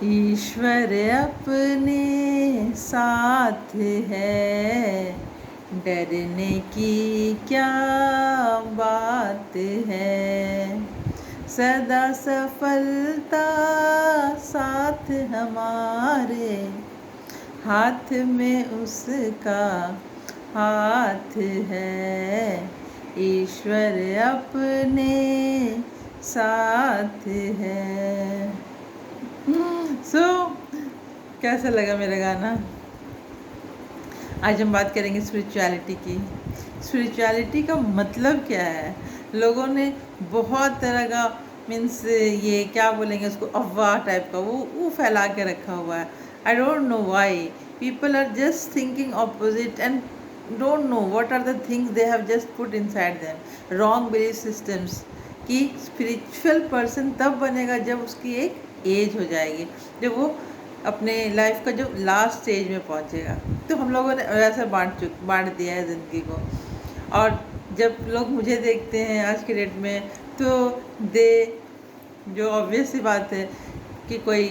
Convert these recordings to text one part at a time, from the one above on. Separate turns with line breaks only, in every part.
ईश्वर अपने साथ है, डरने की क्या बात है। सदा सफलता साथ हमारे, हाथ में उसका हाथ है। ईश्वर अपने साथ है। कैसा लगा मेरा गाना? आज हम बात करेंगे स्पिरिचुअलिटी की। स्पिरिचुअलिटी का मतलब क्या है? लोगों ने बहुत तरह का मीन्स ये क्या बोलेंगे उसको, अफवाह टाइप का वो फैला के रखा हुआ है। I don't know why people are just thinking opposite and don't know what are the things they have just put inside them, wrong belief systems। कि स्पिरिचुअल पर्सन तब बनेगा जब उसकी एक एज हो जाएगी, जब वो अपने लाइफ का जो लास्ट स्टेज में पहुंचेगा। तो हम लोगों ने वैसा बांट दिया है ज़िंदगी को। और जब लोग मुझे देखते हैं आज के डेट में, तो दे जो ऑब्वियस सी बात है कि कोई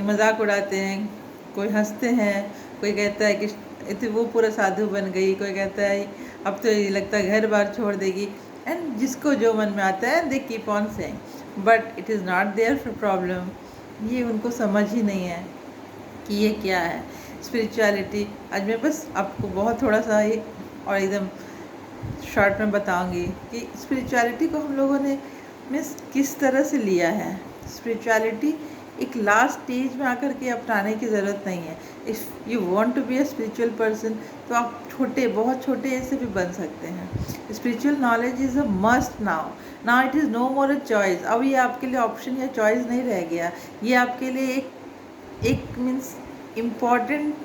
मजाक उड़ाते हैं, कोई हंसते हैं, कोई कहता है कि तो वो पूरा साधु बन गई, कोई कहता है अब तो ये लगता है घर बार छोड़ देगी। एंड जिसको जो मन में आता है they keep on saying, but it is not there for problem. ये उनको समझ ही नहीं है कि ये क्या है स्पिरिचुअलिटी। आज मैं बस आपको बहुत थोड़ा सा ये और एकदम शॉर्ट में बताऊंगी कि स्पिरिचुअलिटी को हम लोगों ने मीन्स किस तरह से लिया है। स्पिरिचुअलिटी एक लास्ट स्टेज में आकर के अपनाने की ज़रूरत नहीं है। If you want to be a spiritual person तो आप बहुत छोटे ऐसे भी बन सकते हैं। Spiritual knowledge is a must now it is no more a choice. अब ये आपके लिए ऑप्शन या चॉइस नहीं रह गया, ये आपके लिए एक मीन्स इम्पॉर्टेंट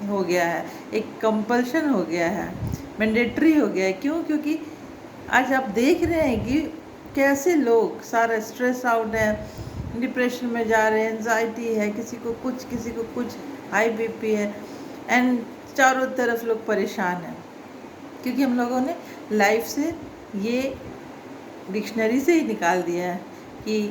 हो गया है, एक कंपल्शन हो गया है, मैंडेटरी हो गया है। क्यों? क्योंकि आज आप देख रहे हैं कि कैसे लोग सारा स्ट्रेस आउट है, डिप्रेशन में जा रहे हैं, एंजाइटी है, किसी को कुछ, हाई बीपी है, एंड चारों तरफ लोग परेशान हैं। क्योंकि हम लोगों ने लाइफ से ये डिक्शनरी से ही निकाल दिया है कि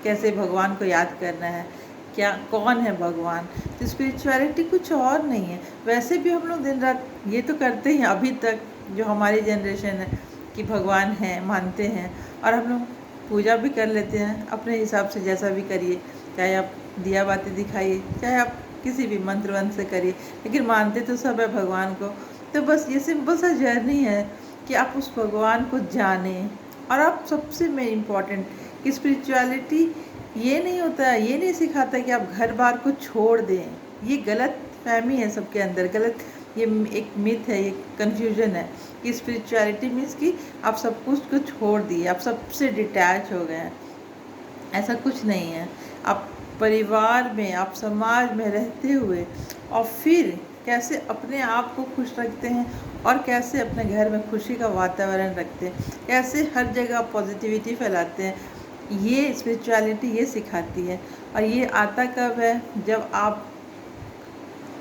कैसे भगवान को याद करना है, क्या कौन है भगवान। तो स्पिरिचुअलिटी कुछ और नहीं है। वैसे भी हम लोग दिन रात ये तो करते हैं, अभी तक जो हमारी जनरेशन है कि भगवान है, मानते हैं, और हम लोग पूजा भी कर लेते हैं अपने हिसाब से, जैसा भी करिए, चाहे आप दिया बाती दिखाइए, चाहे आप किसी भी मंत्र वंत्र से करिए, लेकिन मानते तो सब है भगवान को। तो बस ये सिंपल सा जर्नी है कि आप उस भगवान को जानें। और आप सबसे मेन इम्पॉर्टेंट कि स्पिरिचुअलिटी ये नहीं होता है, ये नहीं सिखाता कि आप घर बार को छोड़ दें। ये गलत फहमी है सबके अंदर, गलत ये एक मिथ है, ये कन्फ्यूजन है कि स्पिरिचुअलिटी मीन्स कि आप सब कुछ को छोड़ दिए, आप सबसे डिटैच हो गए हैं। ऐसा कुछ नहीं है। आप परिवार में, आप समाज में रहते हुए और फिर कैसे अपने आप को खुश रखते हैं और कैसे अपने घर में खुशी का वातावरण रखते हैं, कैसे हर जगह पॉजिटिविटी फैलाते हैं, ये स्पिरिचुअलिटी ये सिखाती है। और ये आता कब है? जब आप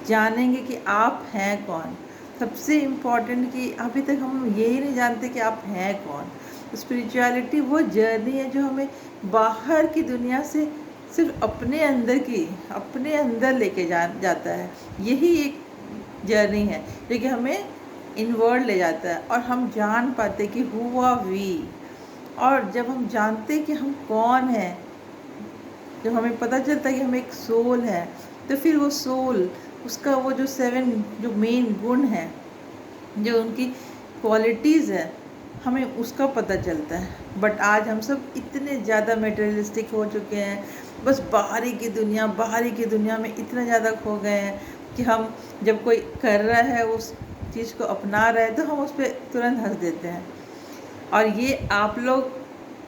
जानेंगे कि आप हैं कौन। सबसे इम्पॉर्टेंट कि अभी तक हम यही नहीं जानते कि आप हैं कौन। स्पिरिचुअलिटी वो जर्नी है जो हमें बाहर की दुनिया से सिर्फ अपने अंदर लेके जाता है। यही एक जर्नी है जो कि हमें इनवर्ड ले जाता है, और हम जान पाते कि हु आर वी। और जब हम जानते कि हम कौन हैं, जब हमें पता चलता है कि हम एक सोल है, तो फिर वो सोल, उसका वो जो 7 जो मेन गुण है, जो उनकी क्वालिटीज़ है, हमें उसका पता चलता है। बट आज हम सब इतने ज़्यादा मटेरियलिस्टिक हो चुके हैं, बस बाहरी की दुनिया में इतना ज़्यादा खो गए हैं कि हम जब कोई कर रहा है, उस चीज़ को अपना रहा है, तो हम उस पर तुरंत हंस देते हैं। और ये आप लोग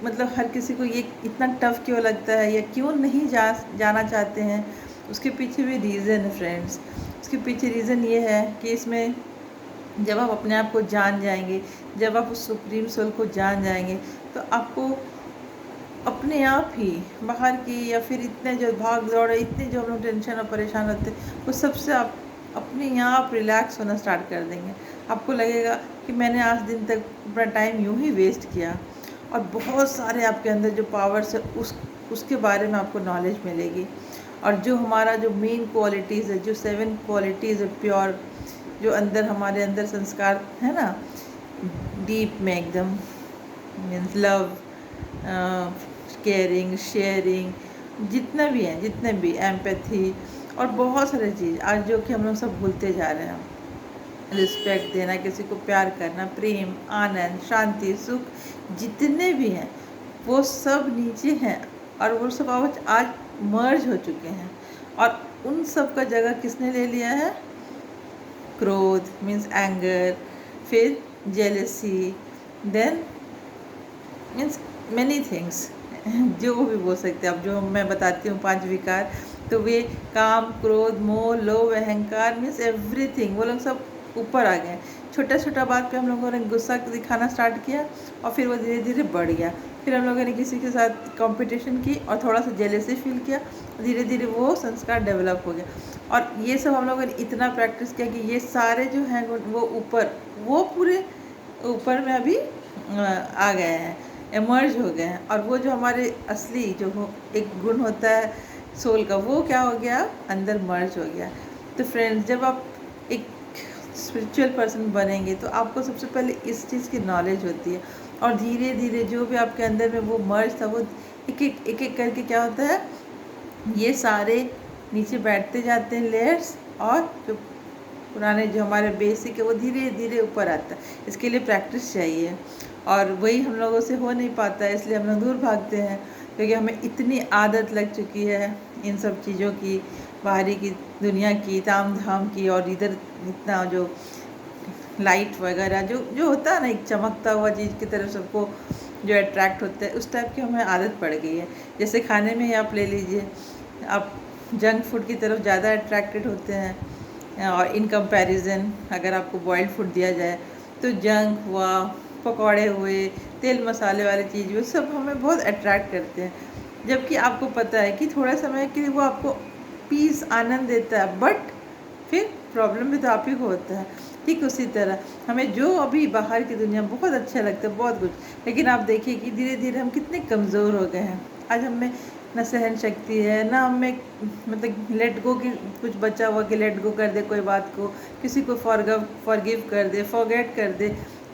मतलब हर किसी को ये इतना टफ क्यों लगता है या क्यों नहीं जाना चाहते हैं, उसके पीछे भी रीज़न है फ्रेंड्स। उसके पीछे रीज़न ये है कि इसमें जब आप अपने आप को जान जाएंगे, जब आप उस सुप्रीम सोल को जान जाएंगे, तो आपको अपने आप ही बाहर की या फिर इतने जो भाग दौड़ है, इतने जो हम लोग टेंशन और परेशान होते हैं, वो सबसे आप अपने आप रिलैक्स होना स्टार्ट कर देंगे। आपको लगेगा कि मैंने आज दिन तक अपना टाइम यूं ही वेस्ट किया, और बहुत सारे आपके अंदर जो पावर्स है उसके बारे में आपको नॉलेज मिलेगी। और जो हमारा जो मेन क्वालिटीज़ है, जो 7 क्वालिटीज़ है प्योर, जो अंदर हमारे अंदर संस्कार है ना, डीप में एकदम, मीन्स लव, केयरिंग, शेयरिंग, जितना भी है, जितने भी एम्पैथी और बहुत सारे चीज़ आज जो कि हम लोग सब भूलते जा रहे हैं। रिस्पेक्ट देना, किसी को प्यार करना, प्रेम, आनंद, शांति, सुख, जितने भी हैं वो सब नीचे हैं और वो सब आज मर्ज हो चुके हैं। और उन सब का जगह किसने ले लिया है? क्रोध मीन्स एंगर, फिर jealousy, then means many things जो भी बोल सकते हैं आप, जो मैं बताती हूँ 5 विकार, तो वे काम, क्रोध, मोह, लोभ, अहंकार मीन्स एवरीथिंग, वो लोग सब ऊपर आ गए। छोटा छोटा बात पे हम लोगों ने गुस्सा दिखाना स्टार्ट किया और फिर वो धीरे धीरे बढ़ गया। फिर हम लोगों ने किसी के साथ कंपटीशन की और थोड़ा सा जेलसी फील किया, धीरे धीरे वो संस्कार डेवलप हो गया। और ये सब हम लोगों ने इतना प्रैक्टिस किया कि ये सारे जो हैं वो ऊपर, वो पूरे ऊपर में अभी आ गए हैं, एमर्ज हो गए हैं। और वो जो हमारे असली जो एक गुण होता है सोल का, वो क्या हो गया? अंदर मर्ज हो गया। तो फ्रेंड्स, जब आप एक स्पिरिचुअल पर्सन बनेंगे तो आपको सबसे पहले इस चीज़ की नॉलेज होती है और धीरे धीरे जो भी आपके अंदर में वो मर्ज था, वो एक एक करके क्या होता है, ये सारे नीचे बैठते जाते हैं लेयर्स, और जो पुराने जो हमारे बेसिक है वो धीरे धीरे ऊपर आता है। इसके लिए प्रैक्टिस चाहिए और वही हम लोगों से हो नहीं पाता है, इसलिए हम लोग दूर भागते हैं, क्योंकि हमें इतनी आदत लग चुकी है इन सब चीज़ों की, बाहरी की दुनिया की, ताम झाम की, और इधर इतना जो लाइट वगैरह जो जो होता है ना, एक चमकता हुआ चीज़ की तरफ सबको जो अट्रैक्ट होता है, उस टाइप की हमें आदत पड़ गई है। जैसे खाने में ही आप ले लीजिए, आप जंक फूड की तरफ ज़्यादा अट्रैक्टेड होते हैं, और इन कंपैरिजन अगर आपको बॉइल्ड फूड दिया जाए तो जंक हुआ, पकौड़े हुए, तेल मसाले वाली चीज़, वो सब हमें बहुत अट्रैक्ट करते हैं। जबकि आपको पता है कि थोड़ा समय के लिए वो आपको पीस, आनंद देता है, बट फिर प्रॉब्लम भी तो आप ही को होता है। ठीक उसी तरह हमें जो अभी बाहर की दुनिया बहुत अच्छा लगता है, बहुत कुछ, लेकिन आप देखिए कि धीरे धीरे हम कितने कमज़ोर हो गए हैं। आज हमें न सहन शक्ति है, ना हमें मतलब लेट गो की कुछ बचा हुआ कि लेट गो कर दे कोई बात को, किसी को फॉरगिव कर दे, फॉरगेट कर दे,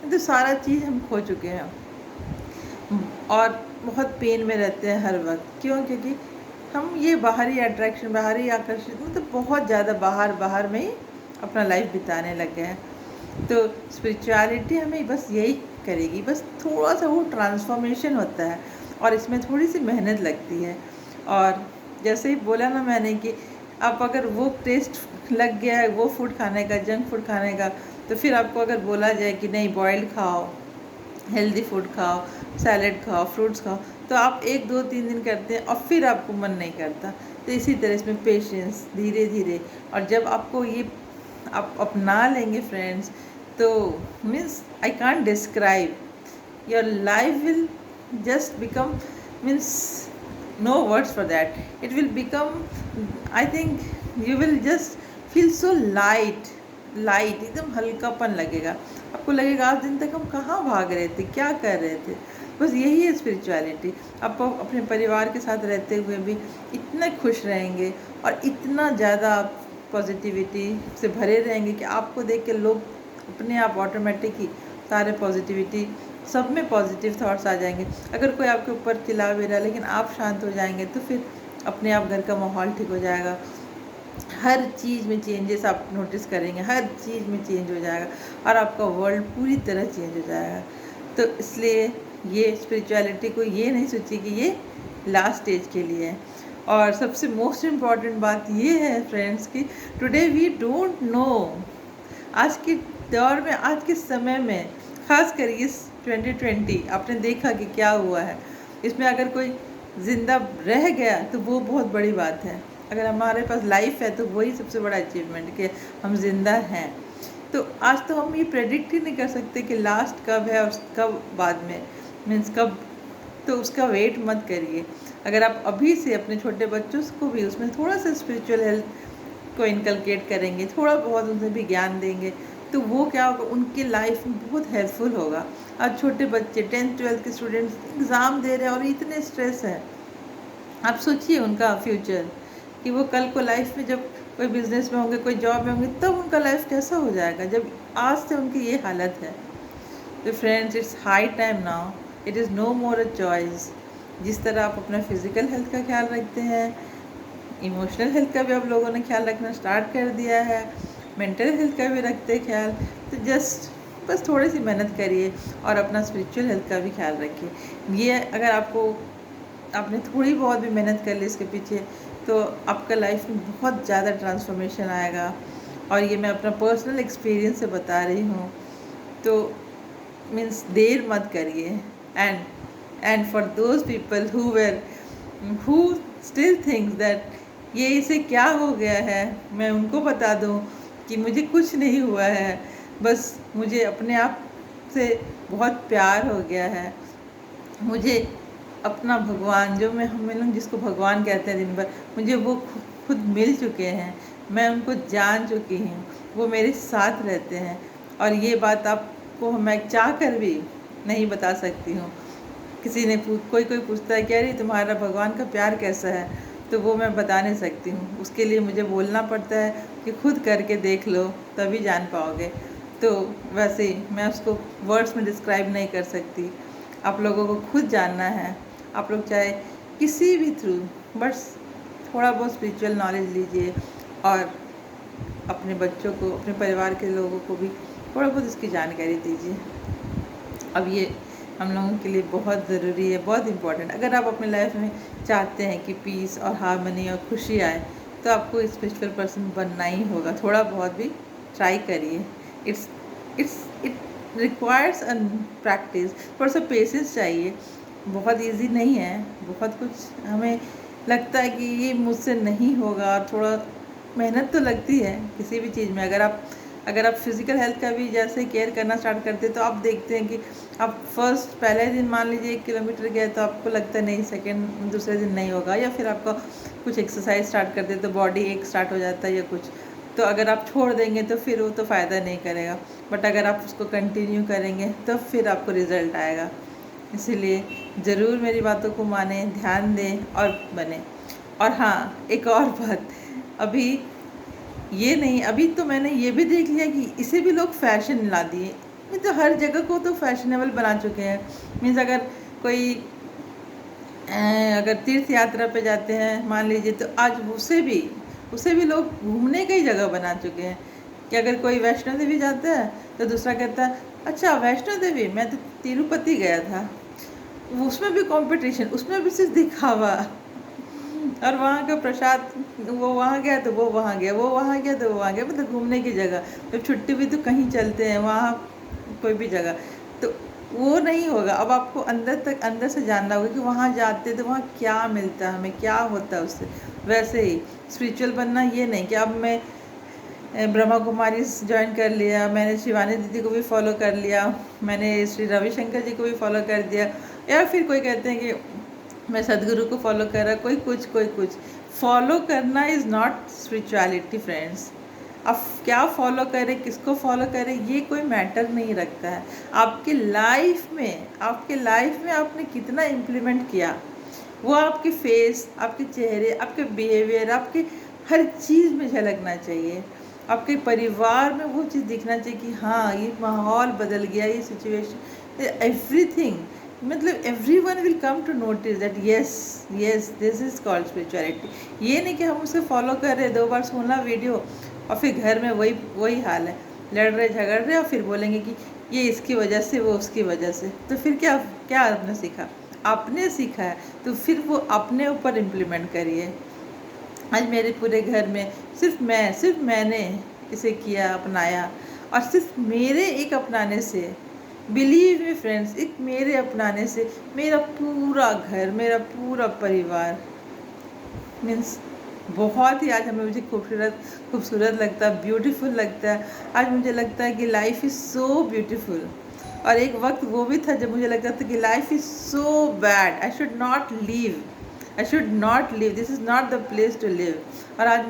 तो सारा चीज़ हम खो चुके हैं और बहुत पेन में रहते हैं हर वक्त। क्यों? क्योंकि हम ये बाहरी अट्रैक्शन, बाहरी आकर्षित, मतलब बहुत ज़्यादा बाहर में ही अपना लाइफ बिताने लग गए हैं। तो स्पिरिचुअलिटी हमें बस यही करेगी, बस थोड़ा सा वो ट्रांसफॉर्मेशन होता है और इसमें थोड़ी सी मेहनत लगती है। और जैसे ही बोला ना मैंने कि आप अगर वो टेस्ट लग गया है वो फूड खाने का, जंक फूड खाने का, तो फिर आपको अगर बोला जाए कि नहीं बॉइल्ड खाओ, हेल्दी फूड खाओ, सैलेड खाओ, फ्रूट्स खाओ, तो आप 1 2 3 दिन करते हैं और फिर आपको मन नहीं करता। तो इसी तरह इसमें पेशेंस, धीरे धीरे, और जब आपको ये आप अपना लेंगे फ्रेंड्स, तो means I can't describe, your life will just become, means no words for that, it will become, I think you will just feel so light, एकदम हल्कापन लगेगा। आपको लगेगा आज दिन तक हम कहाँ भाग रहे थे, क्या कर रहे थे। बस यही है स्पिरिचुअलिटी। आप अपने परिवार के साथ रहते हुए भी इतना खुश रहेंगे और इतना ज़्यादा पॉजिटिविटी से भरे रहेंगे कि आपको देख के लोग अपने आप ऑटोमेटिक ही सारे पॉजिटिविटी, सब में पॉजिटिव थॉट्स आ जाएंगे। अगर कोई आपके ऊपर चिल्ला भी रहा है लेकिन आप शांत हो जाएंगे तो फिर अपने आप घर का माहौल ठीक हो जाएगा। हर चीज़ में चेंजेस आप नोटिस करेंगे, हर चीज़ में चेंज हो जाएगा और आपका वर्ल्ड पूरी तरह चेंज हो जाएगा। तो इसलिए ये स्पिरिचुअलिटी को ये नहीं सोचिए कि ये लास्ट स्टेज के लिए है। और सबसे मोस्ट इम्पॉर्टेंट बात ये है फ्रेंड्स कि टुडे वी डोंट नो, आज के दौर में, आज के समय में, ख़ास कर इस 2020 आपने देखा कि क्या हुआ है। इसमें अगर कोई ज़िंदा रह गया तो वो बहुत बड़ी बात है। अगर हमारे पास लाइफ है तो वही सबसे बड़ा अचीवमेंट कि हम ज़िंदा हैं। तो आज तो हम ये प्रेडिक्ट ही नहीं कर सकते कि लास्ट कब है और कब बाद में, मीन्स कब, तो उसका वेट मत करिए। अगर आप अभी से अपने छोटे बच्चों को भी उसमें थोड़ा सा स्पिरिचुअल हेल्थ को इनकलकेट करेंगे, थोड़ा बहुत उन्हें भी ज्ञान देंगे, तो वो क्या होगा, उनकी लाइफ में बहुत हेल्पफुल होगा। आज छोटे बच्चे 10th 12th के स्टूडेंट्स एग्ज़ाम दे रहे हैं और इतने स्ट्रेस है, आप सोचिए उनका फ्यूचर, कि वो कल को लाइफ में जब कोई बिजनेस में होंगे, कोई जॉब में होंगे, तब उनका लाइफ कैसा हो जाएगा जब आज से उनकी ये हालत है। तो friends, it's high time now, it is no more a choice. जिस तरह आप अपना फिज़िकल हेल्थ का ख्याल रखते हैं, इमोशनल हेल्थ का भी आप लोगों ने ख्याल रखना स्टार्ट कर दिया है, मेंटल हेल्थ का भी रखते हैं ख्याल। तो जस्ट बस थोड़ी सी मेहनत करिए और अपना स्पिरिचुअल हेल्थ का भी ख्याल रखिए। ये अगर आपने थोड़ी बहुत भी मेहनत कर ली इसके पीछे, तो आपका लाइफ में बहुत ज़्यादा ट्रांसफॉर्मेशन आएगा। और ये मैं अपना पर्सनल एक्सपीरियंस से बता रही हूँ। तो मीन्स देर मत करिए। And for those people who still thinks that ये इसे क्या हो गया है, मैं उनको बता दूँ कि मुझे कुछ नहीं हुआ है, बस मुझे अपने आप से बहुत प्यार हो गया है। मुझे अपना भगवान, जो हम लोग जिसको भगवान कहते हैं दिन भर, मुझे वो खुद मिल चुके हैं, मैं उनको जान चुकी हूँ, वो मेरे साथ रहते हैं। और ये बात आपको मैं चाह कर भी नहीं बता सकती हूँ। किसी ने कोई पूछता है कि अरे तुम्हारा भगवान का प्यार कैसा है, तो वो मैं बता नहीं सकती हूँ। उसके लिए मुझे बोलना पड़ता है कि खुद करके देख लो तभी जान पाओगे। तो वैसे ही मैं उसको वर्ड्स में डिस्क्राइब नहीं कर सकती, आप लोगों को खुद जानना है। आप लोग चाहे किसी भी थ्रू बस थोड़ा बहुत स्पिरिचुअल नॉलेज लीजिए और अपने बच्चों को, अपने परिवार के लोगों को भी थोड़ा बहुत इसकी जानकारी दीजिए। अब ये हम लोगों के लिए बहुत ज़रूरी है, बहुत इम्पोर्टेंट। अगर आप अपने लाइफ में चाहते हैं कि पीस और हार्मनी और खुशी आए, तो आपको स्पिरिचुअल पर्सन बनना ही होगा। थोड़ा बहुत भी ट्राई करिए। इट रिक्वायर्स अ प्रैक्टिस, थोड़ा सा पेशेंस चाहिए। बहुत इजी नहीं है, बहुत कुछ हमें लगता है कि ये मुझसे नहीं होगा, थोड़ा मेहनत तो लगती है किसी भी चीज़ में। अगर आप फिज़िकल हेल्थ का भी जैसे केयर करना स्टार्ट करते हैं, तो आप देखते हैं कि आप पहले दिन मान लीजिए 1 किलोमीटर गए, तो आपको लगता है नहीं, दूसरे दिन नहीं होगा। या फिर आपका कुछ एक्सरसाइज स्टार्ट करते तो बॉडी एक स्टार्ट हो जाता है या कुछ। तो अगर आप छोड़ देंगे तो फिर वो तो फ़ायदा नहीं करेगा। बट अगर आप उसको कंटिन्यू करेंगे तो फिर आपको रिज़ल्ट आएगा। इसीलिए ज़रूर मेरी बातों को माने, ध्यान दें और बने। और हाँ, एक और बात, अभी तो मैंने ये भी देख लिया कि इसे भी लोग फैशन ला दिए। तो हर जगह को तो फैशनेबल बना चुके हैं। मीन्स अगर तीर्थ यात्रा पे जाते हैं मान लीजिए, तो आज उसे भी लोग घूमने की जगह बना चुके हैं। कि अगर कोई वैष्णो देवी जाता है तो दूसरा कहता है अच्छा वैष्णो देवी, मैं तो तिरुपति गया था। उसमें भी कंपटीशन, उसमें भी सिर्फ दिखावा। और वहाँ का प्रसाद, वो वहाँ गया तो वो वहाँ गया, वो वहाँ गया तो वो वहाँ गया, मतलब घूमने की जगह। जब छुट्टी भी तो कहीं चलते हैं, वहाँ कोई भी जगह, तो वो नहीं होगा। अब आपको अंदर से जानना होगा कि वहाँ जाते तो वहाँ क्या मिलता है, हमें क्या होता है उससे। वैसे ही स्पिरिचुअल बनना ये नहीं कि अब मैं ब्रह्मा कुमारी ज्वाइन कर लिया, मैंने शिवानी दीदी को भी फॉलो कर लिया, मैंने श्री रविशंकर जी को भी फॉलो कर दिया, या फिर कोई कहते हैं कि मैं सदगुरु को फॉलो कर रहा, कोई कुछ। फॉलो करना इज़ नॉट स्पिरिचुअलिटी फ्रेंड्स। अब क्या फॉलो करें, किसको फॉलो करें, ये कोई मैटर नहीं रखता है। आपके लाइफ में आपने कितना इम्प्लीमेंट किया, वो आपके फेस, आपके चेहरे, आपके बिहेवियर, आपके हर चीज़ में झलकना चाहिए। आपके परिवार में वो चीज़ दिखना चाहिए कि हाँ ये माहौल बदल गया, ये सिचुएशन, एवरीथिंग, मतलब everyone will come to notice that yes this is called spirituality। ये नहीं कि हम उसे फॉलो कर रहे, 2 बार सुना वीडियो और फिर घर में वही हाल है, लड़ रहे झगड़ रहे और फिर बोलेंगे कि ये इसकी वजह से, वो उसकी वजह से। तो फिर क्या आपने सीखा? आपने सीखा है तो फिर वो अपने ऊपर इम्प्लीमेंट करिए। आज मेरे पूरे घर में सिर्फ मैंने इसे किया, अपनाया, और सिर्फ मेरे एक अपनाने से, बिलीव मी फ्रेंड्स, एक मेरे अपनाने से मेरा पूरा घर, मेरा पूरा परिवार मीन्स बहुत ही आज मुझे खूबसूरत लगता है, ब्यूटीफुल लगता है। आज मुझे लगता है कि लाइफ इज़ सो ब्यूटीफुल। और एक वक्त वो भी था जब मुझे लगता था कि life is so bad, I should not live, this is not the place to live. और आज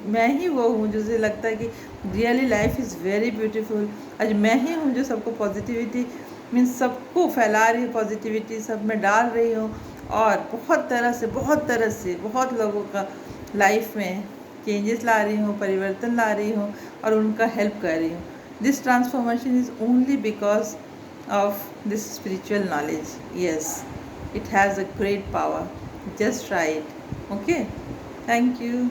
मैं ही वो हूँ जिसे लगता है कि really life is very beautiful. आज मैं ही हूँ जो सबको पॉजिटिविटी मीन्स सबको फैला रही हूँ, पॉजिटिविटी सब में डाल रही हूँ। और बहुत तरह से बहुत लोगों का लाइफ में चेंजेस ला रही हूँ, परिवर्तन ला रही हूँ और उनका हेल्प कर रही हूँ. This transformation is only because of this spiritual knowledge. Yes, it has a great power. Just try it. Okay, thank you.